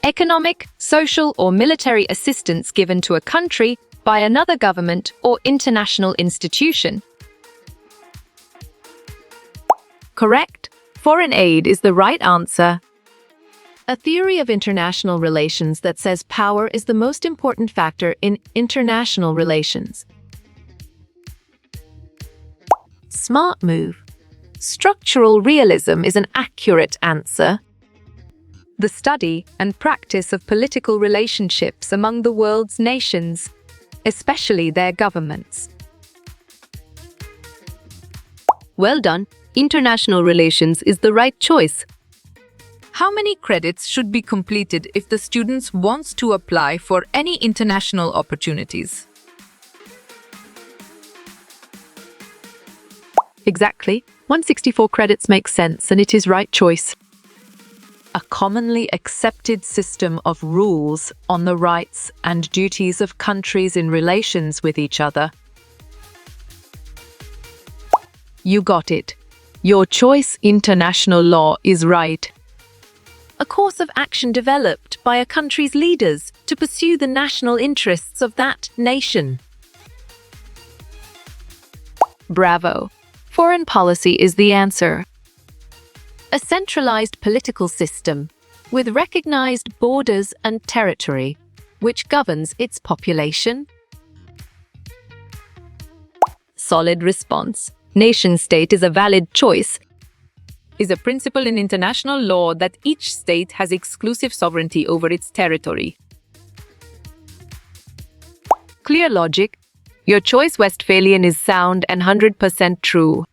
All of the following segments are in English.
economic, social, or military assistance given to a country by another government or international institution. Correct. Foreign aid is the right answer. A theory of international relations that says power is the most important factor in international relations. Smart move. Structural realism is an accurate answer. The study and practice of political relationships among the world's nations, especially their governments. Well done. International relations is the right choice. How many credits should be completed if the student wants to apply for any international opportunities? Exactly. 164 credits makes sense, and it is right choice. A commonly accepted system of rules on the rights and duties of countries in relations with each other. You got it. Your choice, international law, is right. A course of action developed by a country's leaders to pursue the national interests of that nation. Bravo. Foreign policy is the answer. A centralized political system with recognized borders and territory, which governs its population. Solid response. Nation-state is a valid choice. Is a principle in international law that each state has exclusive sovereignty over its territory. Clear logic. Your choice Westphalian is sound and 100% true.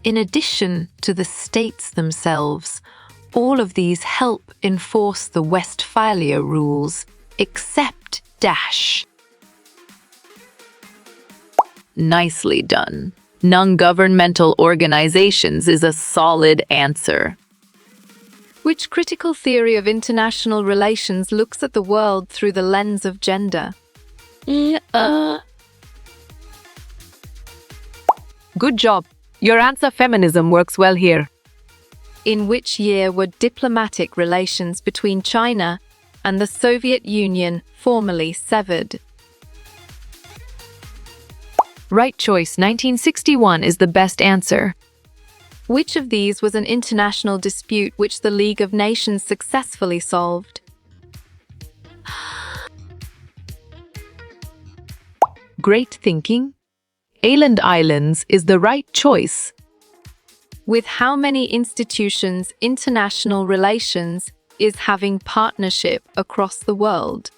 In addition to the states themselves, all of these help enforce the Westphalia rules, except dash. Nicely done. Non-governmental organizations is a solid answer. Which critical theory of international relations looks at the world through the lens of gender? Good job. Your answer feminism works well here. In which year were diplomatic relations between China and the Soviet Union formally severed? Right choice, 1961 is the best answer. Which of these was an international dispute which the League of Nations successfully solved? Great thinking. Åland Islands is the right choice. With how many institutions international relations is having partnership across the world?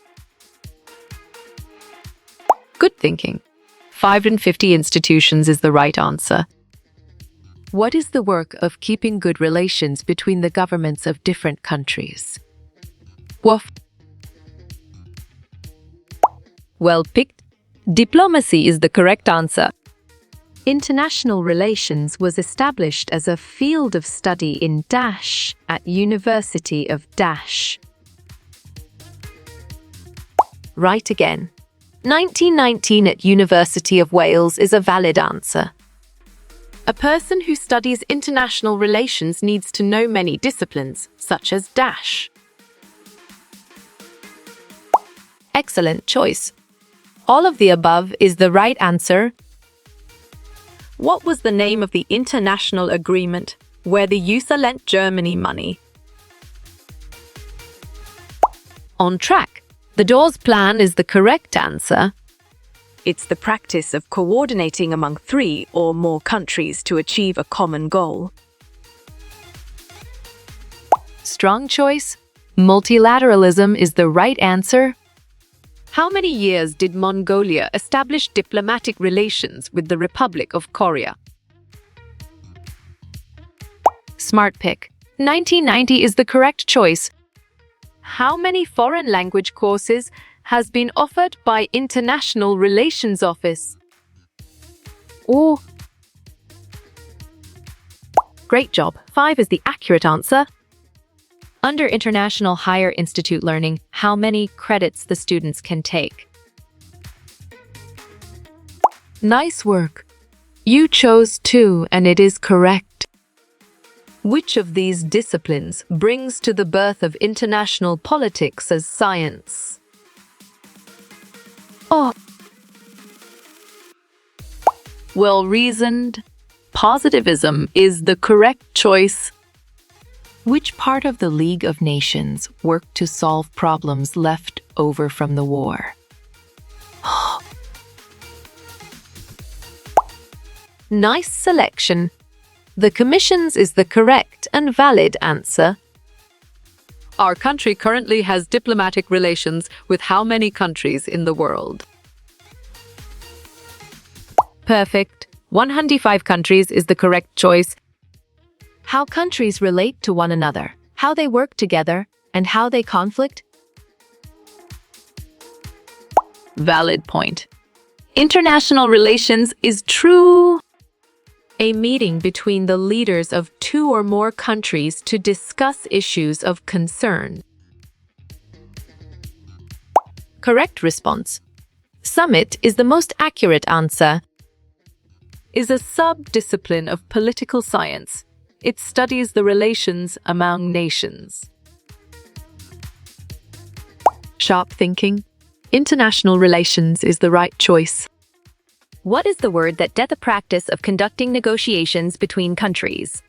Good thinking. 550 institutions is the right answer. What is the work of keeping good relations between the governments of different countries? Woof. Well picked. Diplomacy is the correct answer. International relations was established as a field of study in Dash at University of Dash. Right again. 1919 at University of Wales is a valid answer. A person who studies international relations needs to know many disciplines, such as Dash. Excellent choice. All of the above is the right answer. What was the name of the international agreement where the USA lent Germany money? On track. The Dawes Plan is the correct answer. It's the practice of coordinating among 3 or more countries to achieve a common goal. Strong choice. Multilateralism is the right answer. How many years did Mongolia establish diplomatic relations with the Republic of Korea? Smart pick. 1990 is the correct choice. How many foreign language courses has been offered by International Relations Office? Oh. Great job. 5 is the accurate answer. Under International Higher Institute Learning, how many credits the students can take? Nice work. You chose 2, and it is correct. Which of these disciplines brings to the birth of international politics as science? Oh. Well-reasoned. Positivism is the correct choice. Which part of the League of Nations worked to solve problems left over from the war? Nice selection. The Commission's is the correct and valid answer. Our country currently has diplomatic relations with how many countries in the world? Perfect. 105 countries is the correct choice. How countries relate to one another, how they work together, and how they conflict? Valid point. International relations is true. A meeting between the leaders of two or more countries to discuss issues of concern. Correct response. Summit is the most accurate answer. Is a sub-discipline of political science. It studies the relations among nations. Sharp thinking. International relations is the right choice. What is the word that doth the practice of conducting negotiations between countries?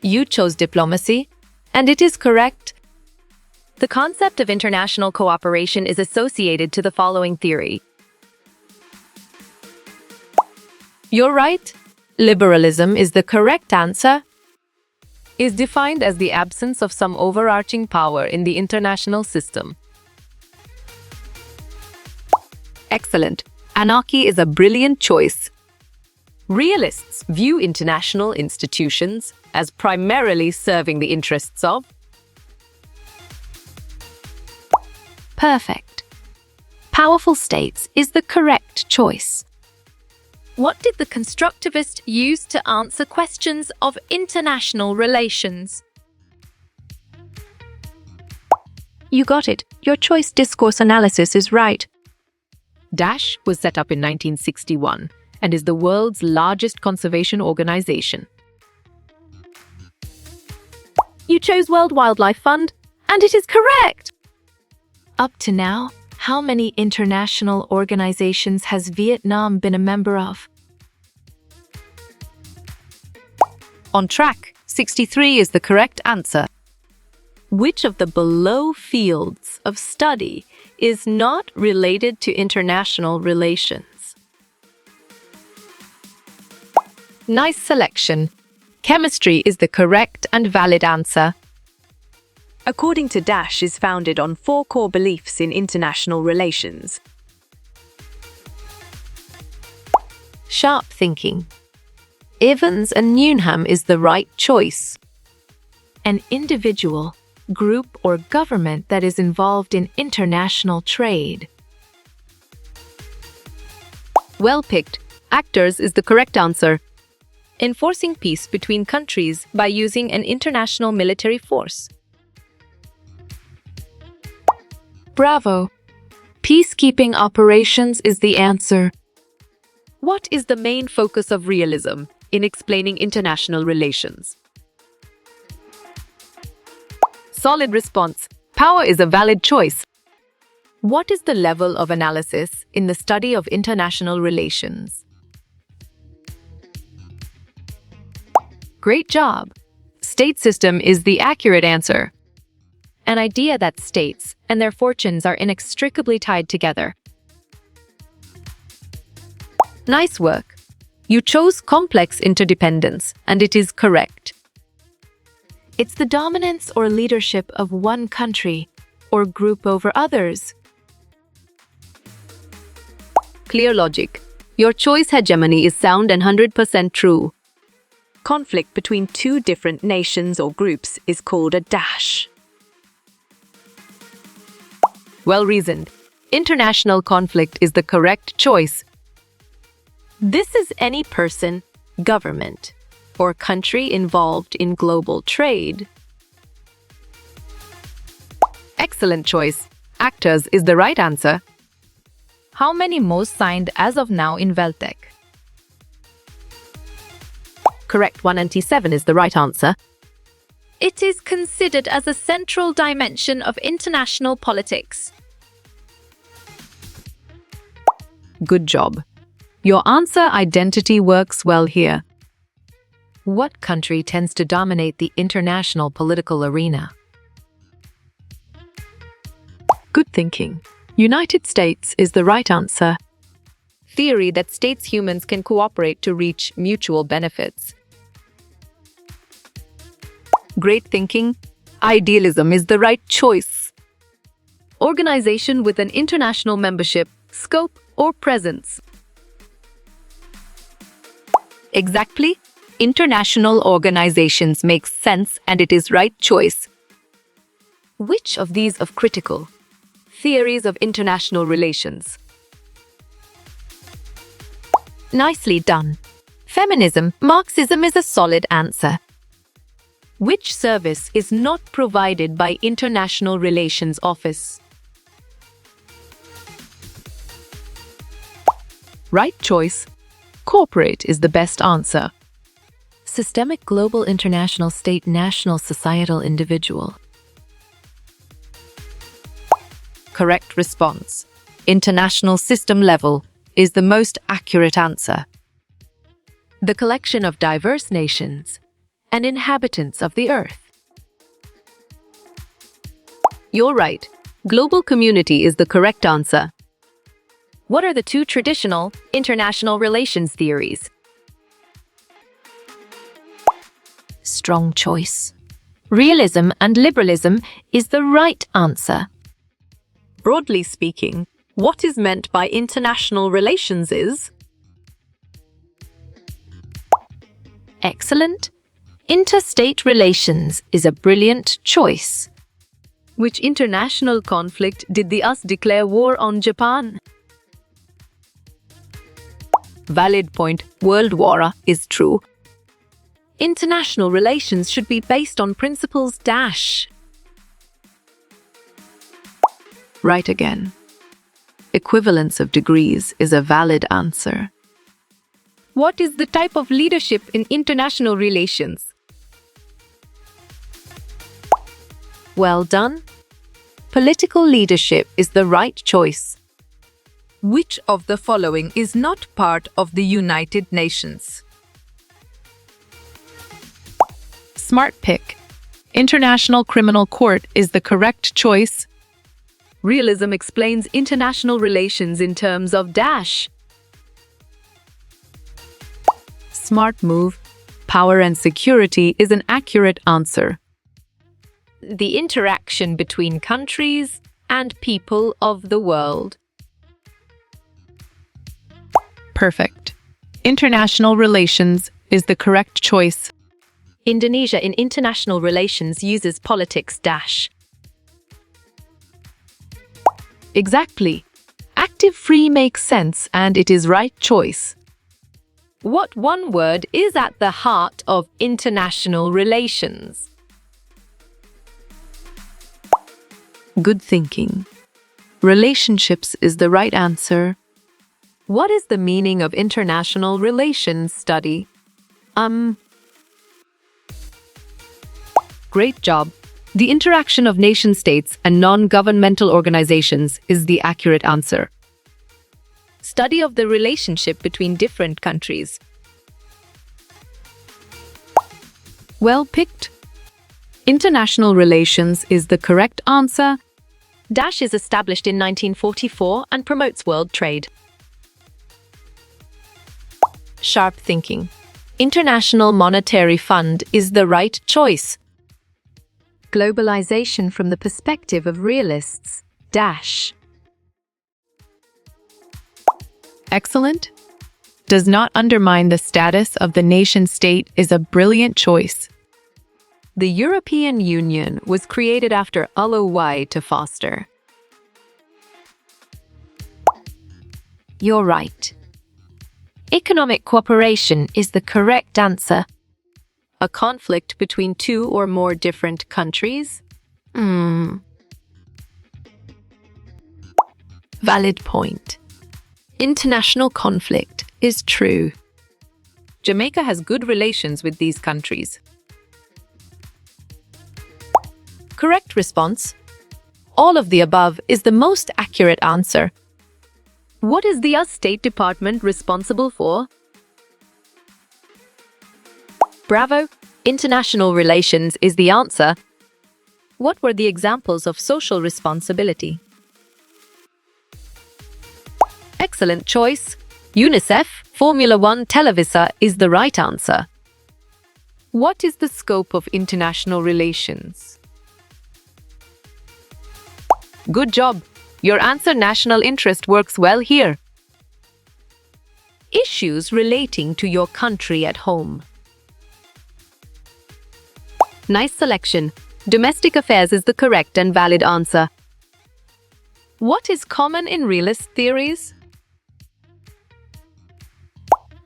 You chose diplomacy, and it is correct. The concept of international cooperation is associated to the following theory. You're right. Liberalism is the correct answer. Is defined as the absence of some overarching power in the international system. Excellent. Anarchy is a brilliant choice. Realists view international institutions as primarily serving the interests of. Perfect. Powerful states is the correct choice. What did the constructivist use to answer questions of international relations? You got it. Your choice discourse analysis is right. DASH was set up in 1961 and is the world's largest conservation organization. You chose World Wildlife Fund, and it is correct! Up to now, how many international organizations has Vietnam been a member of? On track, 63 is the correct answer. Which of the below fields of study is not related to international relations? Nice selection. Chemistry is the correct and valid answer. According to DASH, is founded on 4 core beliefs in international relations. Sharp thinking. Evans and Newnham is the right choice. An individual, group, or government that is involved in international trade. Well picked. Actors is the correct answer. Enforcing peace between countries by using an international military force. Bravo! Peacekeeping operations is the answer. What is the main focus of realism in explaining international relations? Solid response. Power is a valid choice. What is the level of analysis in the study of international relations? Great job! State system is the accurate answer. An idea that states and their fortunes are inextricably tied together. Nice work. You chose complex interdependence, and it is correct. It's the dominance or leadership of one country or group over others. Clear logic. Your choice hegemony is sound and 100% true. Conflict between two different nations or groups is called a dash. Well reasoned. International conflict is the correct choice. This is any person, government, or country involved in global trade. Excellent choice. Actors is the right answer. How many MOUs signed as of now in Veltec? Correct 197 is the right answer. It is considered as a central dimension of international politics. Good job. Your answer identity works well here. What country tends to dominate the international political arena? Good thinking. United States is the right answer. Theory that states humans can cooperate to reach mutual benefits. Great thinking. Idealism is the right choice. Organization with an international membership, scope, or presence. Exactly. International organizations make sense and it is right choice. Which of these of critical? Theories of international relations. Nicely done. Feminism, Marxism is a solid answer. Which service is not provided by International Relations Office? Right choice. Corporate is the best answer. Systemic global international state national societal individual. Correct response. International system level is the most accurate answer. The collection of diverse nations and inhabitants of the earth. You're right. Global community is the correct answer. What are the two traditional international relations theories? Strong choice. Realism and liberalism is the right answer. Broadly speaking, what is meant by international relations is? Excellent. Interstate relations is a brilliant choice. Which international conflict did the US declare war on Japan? Valid point. World War is true. International relations should be based on principles dash. Right again. Equivalence of degrees is a valid answer. What is the type of leadership in international relations? Well done. Political leadership is the right choice. Which of the following is not part of the United Nations? Smart pick. International Criminal Court is the correct choice. Realism explains international relations in terms of dash. Smart move. Power and security is an accurate answer. The interaction between countries and people of the world. Perfect. International relations is the correct choice. Indonesia in international relations uses politics dash. Exactly. Active free makes sense and it is right choice. What one word is at the heart of international relations? Good thinking. Relationships is the right answer. What is the meaning of international relations study? Great job. The interaction of nation-states and non-governmental organizations is the accurate answer. Study of the relationship between different countries. Well picked. International relations is the correct answer. Dash is established in 1944 and promotes world trade. Sharp thinking. International Monetary Fund is the right choice. Globalization from the perspective of realists. Dash. Excellent. Does not undermine the status of the nation-state is a brilliant choice. The European Union was created after LOI to foster. You're right. Economic cooperation is the correct answer. A conflict between two or more different countries? Valid point. International conflict is true. Jamaica has good relations with these countries. Correct response. All of the above is the most accurate answer. What is the US State Department responsible for? Bravo! International relations is the answer. What were the examples of social responsibility? Excellent choice. UNICEF, Formula One, Televisa is the right answer. What is the scope of international relations? Good job. Your answer, national interest, works well here. Issues relating to your country at home. Nice selection. Domestic affairs is the correct and valid answer. What is common in realist theories?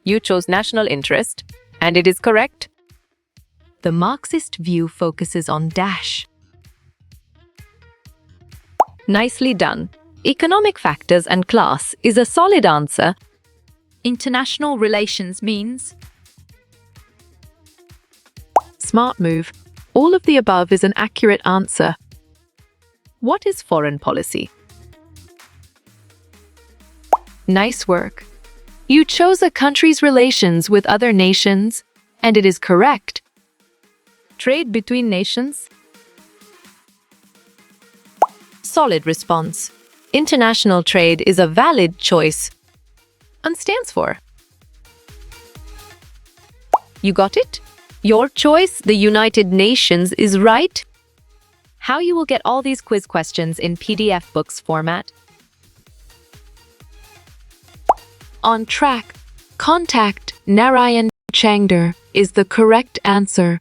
You chose national interest, and it is correct. The Marxist view focuses on dash. Nicely done. Economic factors and class is a solid answer. International relations means Smart move. All of the above is an accurate answer. What is foreign policy? Nice work. You chose a country's relations with other nations, and it is correct. Trade between nations? Solid response. International trade is a valid choice. And stands for. You got it? Your choice, the United Nations, is right. How you will get all these quiz questions in PDF books format? On track. Contact Narayan Changder is the correct answer.